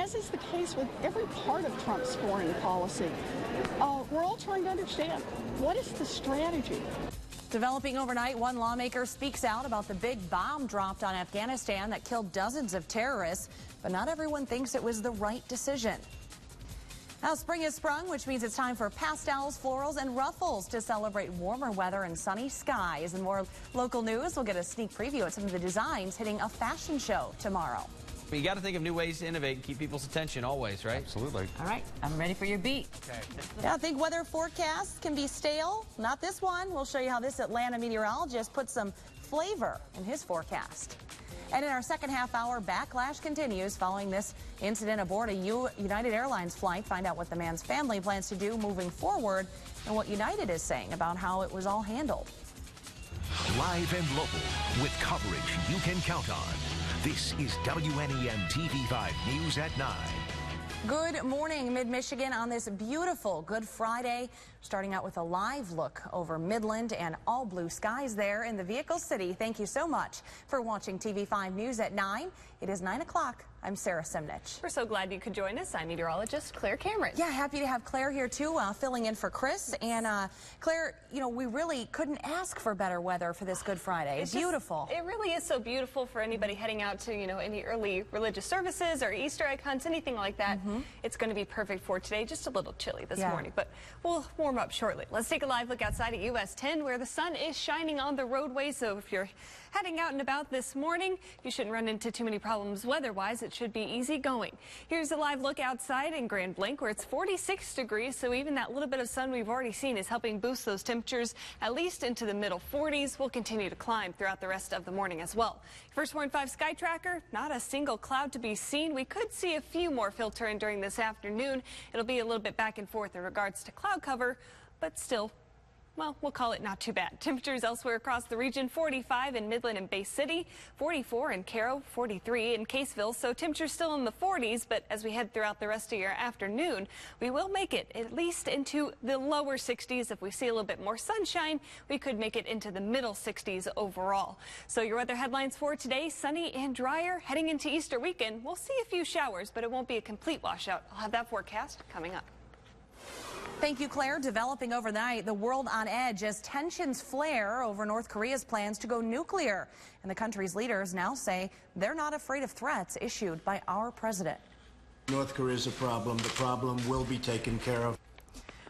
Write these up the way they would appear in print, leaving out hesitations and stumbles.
as is the case with every part of Trump's foreign policy, we're all trying to understand, what is the strategy? Developing overnight, one lawmaker speaks out about the big bomb dropped on Afghanistan that killed dozens of terrorists, but not everyone thinks it was the right decision. Now, spring has sprung, which means it's time for pastels, florals, and ruffles to celebrate warmer weather and sunny skies. And more local news, we'll get a sneak preview at some of the designs hitting a fashion show tomorrow. You got to think of new ways to innovate and keep people's attention always, right? Absolutely. All right, I'm ready for your beat. Okay. Yeah, I think weather forecasts can be stale. Not this one. We'll show you how this Atlanta meteorologist put some flavor in his forecast. And in our second half hour, backlash continues following this incident aboard a United Airlines flight. Find out what the man's family plans to do moving forward and what United is saying about how it was all handled. Live and local with coverage you can count on. This is WNEM TV5 News at 9. Good morning, Mid-Michigan, on this beautiful Good Friday. Starting out with a live look over Midland and all blue skies there in the Vehicle City. Thank you so much for watching TV5 News at 9. It is 9 o'clock. I'm Sarah Simnich. We're so glad you could join us. I'm meteorologist Claire Cameron. Yeah, happy to have Claire here too, filling in for Chris. And Claire, you know, we really couldn't ask for better weather for this Good Friday. It's beautiful. It really is so beautiful for anybody heading out to, you know, any early religious services or Easter egg hunts, anything like that. It's going to be perfect for today. Just a little chilly this morning, but we'll warm up shortly. Let's take a live look outside at US 10 where the sun is shining on the roadway. So if you're heading out and about this morning, you shouldn't run into too many problems weather-wise. It should be easy going. Here's a live look outside in Grand Blanc where it's 46 degrees. So even that little bit of sun we've already seen is helping boost those temperatures at least into the middle 40s. We'll continue to climb throughout the rest of the morning as well. First Warn 5 Sky Tracker, not a single cloud to be seen. We could see a few more filter in during this afternoon. It'll be a little bit back and forth in regards to cloud cover, but still, well, we'll call it not too bad. Temperatures elsewhere across the region, 45 in Midland and Bay City, 44 in Caro, 43 in Caseville. So temperatures still in the 40s, but as we head throughout the rest of your afternoon, we will make it at least into the lower 60s. If we see a little bit more sunshine, we could make it into the middle 60s overall. So your weather headlines for today, sunny and drier. Heading into Easter weekend, we'll see a few showers, but it won't be a complete washout. I'll have that forecast coming up. Thank you, Claire. Developing overnight, the world on edge as tensions flare over North Korea's plans to go nuclear. And the country's leaders now say they're not afraid of threats issued by our president. North Korea is a problem. The problem will be taken care of.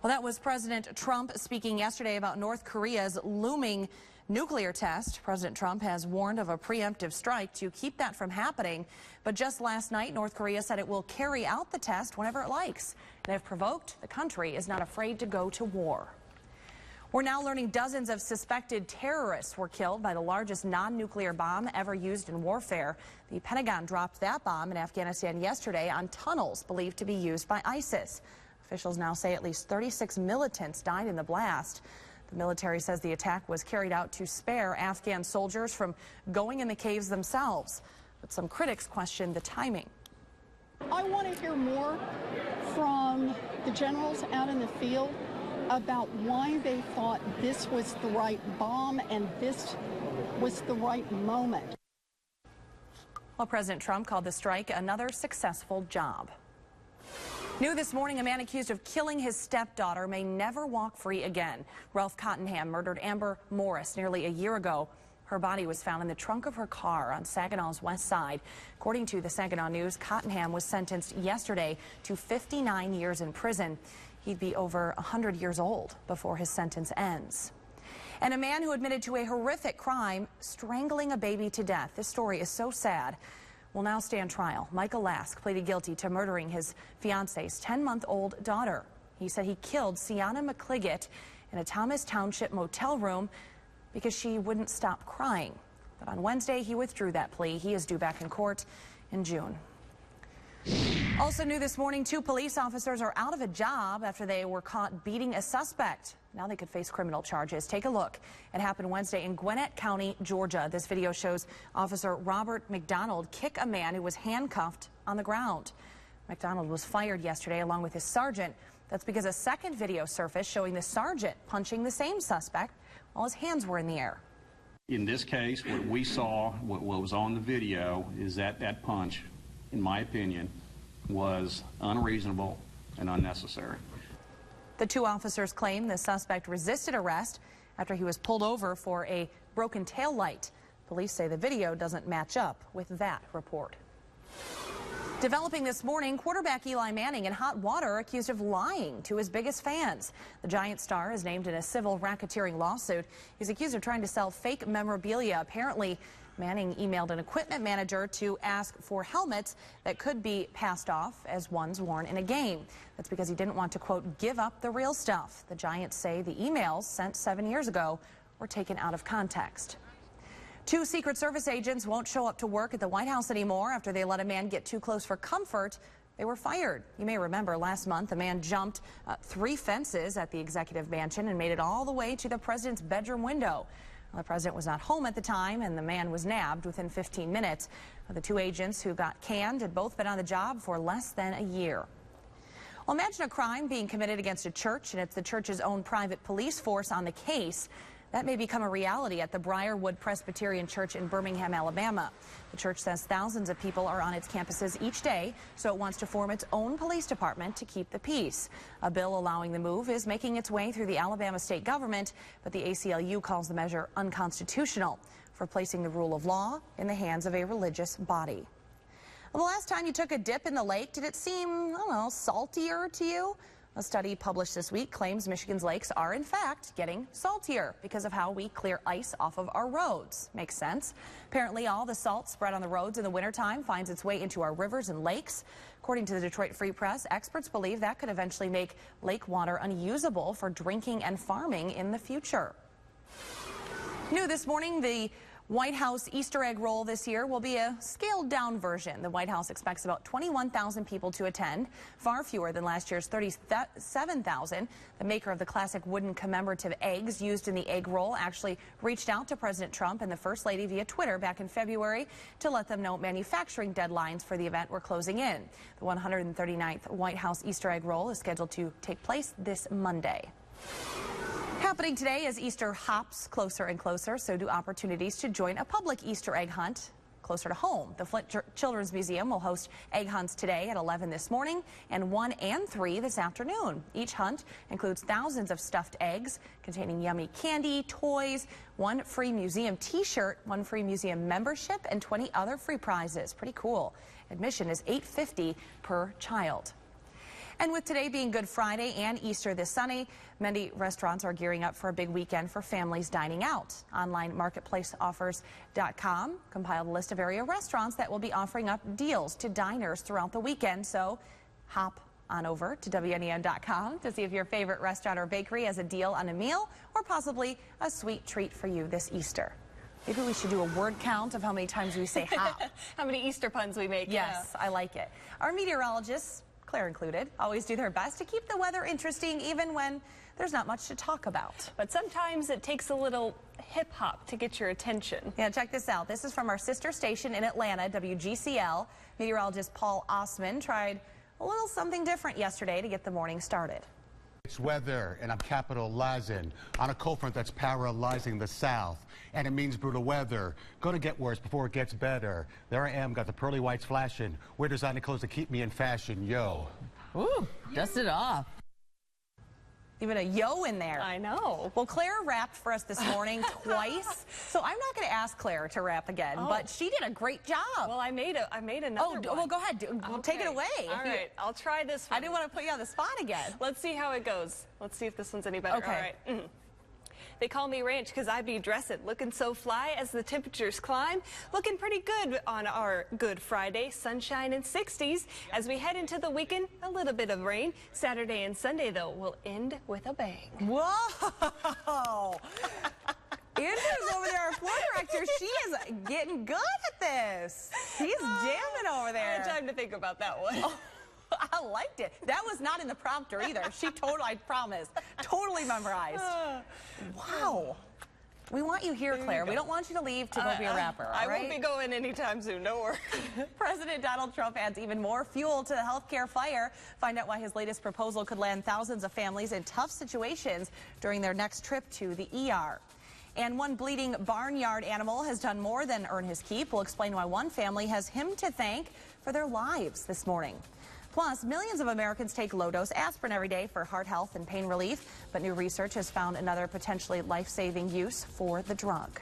Well, that was President Trump speaking yesterday about North Korea's looming nuclear test. President Trump has warned of a preemptive strike to keep that from happening. But just last night, North Korea said it will carry out the test whenever it likes. And if provoked, the country is not afraid to go to war. We're now learning dozens of suspected terrorists were killed by the largest non-nuclear bomb ever used in warfare. The Pentagon dropped that bomb in Afghanistan yesterday on tunnels believed to be used by ISIS. Officials now say at least 36 militants died in the blast. The military says the attack was carried out to spare Afghan soldiers from going in the caves themselves. But some critics question the timing. I want to hear more from the generals out in the field about why they thought this was the right bomb and this was the right moment. Well, President Trump called the strike another successful job. New this morning, a man accused of killing his stepdaughter may never walk free again. Ralph Cottenham murdered Amber Morris nearly a year ago. Her body was found in the trunk of her car on Saginaw's west side. According to the Saginaw News, Cottenham was sentenced yesterday to 59 years in prison. He'd be over 100 years old before his sentence ends. And a man who admitted to a horrific crime, strangling a baby to death. This story is so sad. Will now stand trial. Michael Lask pleaded guilty to murdering his fiance's 10-month-old daughter. He said he killed Sienna McCliggett in a Thomas Township motel room because she wouldn't stop crying. But on Wednesday, he withdrew that plea. He is due back in court in June. Also new this morning, 2 police officers are out of a job after they were caught beating a suspect. Now they could face criminal charges. Take a look. It happened Wednesday in Gwinnett County, Georgia. This video shows Officer Robert McDonald kick a man who was handcuffed on the ground. McDonald was fired yesterday along with his sergeant. That's because a second video surfaced showing the sergeant punching the same suspect while his hands were in the air. In this case, what we saw, what was on the video, is that punch, in my opinion, was unreasonable and unnecessary. The two officers claim the suspect resisted arrest after he was pulled over for a broken tail light. Police say the video doesn't match up with that report. Developing this morning, quarterback Eli Manning in hot water accused of lying to his biggest fans. The Giant star is named in a civil racketeering lawsuit. He's accused of trying to sell fake memorabilia. Apparently, Manning emailed an equipment manager to ask for helmets that could be passed off as ones worn in a game. That's because he didn't want to, quote, give up the real stuff. The Giants say the emails sent 7 years ago were taken out of context. 2 Secret Service agents won't show up to work at the White House anymore after they let a man get too close for comfort. They were fired. You may remember last month a man jumped 3 fences at the executive mansion and made it all the way to the president's bedroom window. Well, the president was not home at the time, and the man was nabbed within 15 minutes. The 2 agents who got canned had both been on the job for less than a year. Well, imagine a crime being committed against a church, and it's the church's own private police force on the case. That may become a reality at the Briarwood Presbyterian Church in Birmingham, Alabama. The church says thousands of people are on its campuses each day, so it wants to form its own police department to keep the peace. A bill allowing the move is making its way through the Alabama state government, but the ACLU calls the measure unconstitutional for placing the rule of law in the hands of a religious body. Well, the last time you took a dip in the lake, did it seem, I don't know, saltier to you? A study published this week claims Michigan's lakes are, in fact, getting saltier because of how we clear ice off of our roads. Makes sense. Apparently, all the salt spread on the roads in the wintertime finds its way into our rivers and lakes. According to the Detroit Free Press, experts believe that could eventually make lake water unusable for drinking and farming in the future. New this morning, the White House Easter egg roll this year will be a scaled-down version. The White House expects about 21,000 people to attend, far fewer than last year's 37,000. The maker of the classic wooden commemorative eggs used in the egg roll actually reached out to President Trump and the First Lady via Twitter back in February to let them know manufacturing deadlines for the event were closing in. The 139th White House Easter egg roll is scheduled to take place this Monday. Happening today as Easter hops closer and closer, so do opportunities to join a public Easter egg hunt closer to home. The Flint Children's Museum will host egg hunts today at 11 this morning and 1 and 3 this afternoon. Each hunt includes thousands of stuffed eggs containing yummy candy, toys, 1 free museum t-shirt, 1 free museum membership, and 20 other free prizes. Pretty cool. Admission is $8.50 per child. And with today being Good Friday and Easter this sunny, many restaurants are gearing up for a big weekend for families dining out. Online marketplaceoffers.com compiled a list of area restaurants that will be offering up deals to diners throughout the weekend. So hop on over to WNEM.com to see if your favorite restaurant or bakery has a deal on a meal or possibly a sweet treat for you this Easter. Maybe we should do a word count of how many times we say hop. How many Easter puns we make. Yes, yeah. I like it. Our meteorologists, Claire included, always do their best to keep the weather interesting even when there's not much to talk about. But sometimes it takes a little hip hop to get your attention. Yeah, check this out. This is from our sister station in Atlanta, WGCL. Meteorologist Paul Osman tried a little something different yesterday to get the morning started. It's weather, and I'm capitalizing on a cold front that's paralyzing the south. And it means brutal weather. Gonna get worse before it gets better. There I am, got the pearly whites flashing. Wear designer clothes to keep me in fashion, yo. Ooh, dust it off. Even a yo in there. I know. Well, Claire rapped for us this morning twice, so I'm not going to ask Claire to rap again, but she did a great job. Well, I made another one. Well, go ahead. We'll take it away. All right, I'll try this one. I didn't want to put you on the spot again. Let's see how it goes. Let's see if this one's any better. Okay. All right. They call me Ranch because I be dressing, looking so fly as the temperatures climb. Looking pretty good on our Good Friday, sunshine and 60s. As we head into the weekend, a little bit of rain. Saturday and Sunday, though, will end with a bang. Whoa! Andrew's over there, our floor director. She is getting good at this. He's jamming over there. I had time to think about that one. Oh. I liked it. That was not in the prompter either. She totally, I promise, totally memorized. Wow. We want you here, Claire. We don't want you to leave to go be a rapper, all right? I won't be going anytime soon, don't worry. President Donald Trump adds even more fuel to the healthcare fire. Find out why his latest proposal could land thousands of families in tough situations during their next trip to the ER. And one bleeding barnyard animal has done more than earn his keep. We'll explain why one family has him to thank for their lives this morning. Plus, millions of Americans take low-dose aspirin every day for heart health and pain relief, but new research has found another potentially life-saving use for the drug.